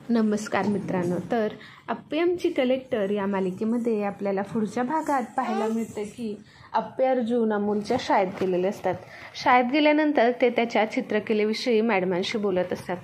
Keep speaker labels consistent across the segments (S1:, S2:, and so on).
S1: नमस्कार मित्रांनो. तर अप्पे आमची कलेक्टर या मालिकेमध्ये आपल्याला पुढच्या भागात पाहायला मिळते की अप्पे अर्जुन अमोलच्या शाळेत गेलेले असतात. शाळेत गेल्यानंतर ते त्याच्या चित्रकलेविषयी मॅडमांशी बोलत असतात.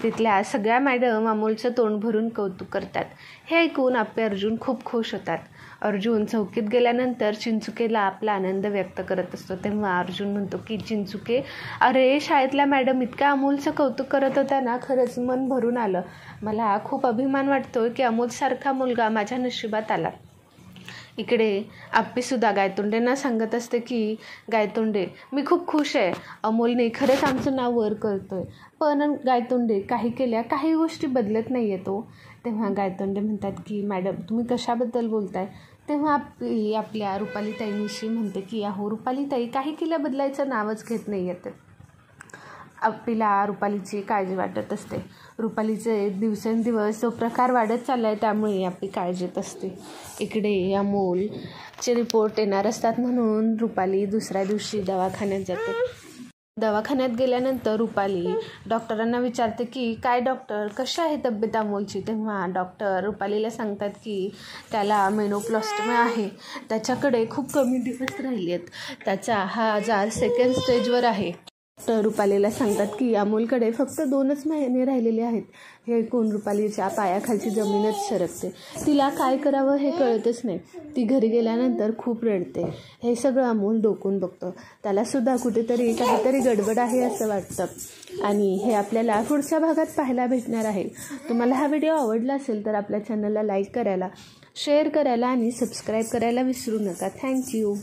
S1: तिथल्या सगळ्या मॅडम अमोलचं तोंड भरून कौतुक करतात. हे ऐकून अप्पे अर्जुन खूप खुश होतात. अर्जुन चौकीत गेल्यानंतर चिंचुकेला आपला आनंद व्यक्त करत असतो. तेव्हा अर्जुन म्हणतो की चिंचुके, अरे शाळेतल्या मॅडम इतक्या अमोलचं कौतुक करत होत्या ना, खरंच मन भरून आलं. मला खूप अभिमान वाटतो की अमोलसारखा मुलगा माझ्या नशिबात आला. इकडे अप्पीसुद्धा गायतोंडेंना सांगत असते की गायतोंडे, मी खूप खुश आहे. अमोलने खरंच आमचं नाव वर करतोय. पण गायतोंडे, काही केल्या काही गोष्टी बदलत नाही आहे तो. तेव्हा गायतोंडे म्हणतात की मॅडम तुम्ही कशाबद्दल बोलताय. तेव्हा अप्पी आपल्या रुपालीताईंशी म्हणते की अहो रुपालीताई, काही केल्या बदलायचं नावच घेत नाही येतं. अप्पीला रुपालीची काळजी वाटत असते. रुपालीचे दिवसेंदिवस जो प्रकार वाढत चालला आहे त्यामुळे अप्पी काळजीत असते. इकडे अमोलचे रिपोर्ट येणार असतात म्हणून रुपाली दुसऱ्या दिवशी दवाखान्यात जाते. दवाखान्यात गेल्यानंतर रुपाली डॉक्टरांना विचारते की काय डॉक्टर, कशी आहे तब्येत अमोलची. तेव्हा डॉक्टर रुपालीला सांगतात की त्याला मेनोप्लास्टिया आहे. त्याच्याकडे खूप कमी दिवस राहिले आहेत. त्याचा हा आजार सेकंड स्टेजवर आहे. तर रुपालीला सांगतात की अमोलकडे फक्त 2च महिने राहिलेले आहेत. हे ऐकून रुपालीच्या पायाखालची जमीनच सरकते. तिला काय करावं हे कळतच नाही. ती घरी गेल्यानंतर खूप रडते. हे सगळं अमोल डोकून बघतो. त्यालासुद्धा कुठेतरी काहीतरी गडबड आहे असं वाटतं आणि हे आपल्याला पुढच्या भागात पाहायला भेटणार आहे. तुम्हाला हा व्हिडिओ आवडला असेल तर आपल्या चॅनलला लाईक करायला, शेअर करायला आणि सबस्क्राईब करायला विसरू नका. थँक्यू.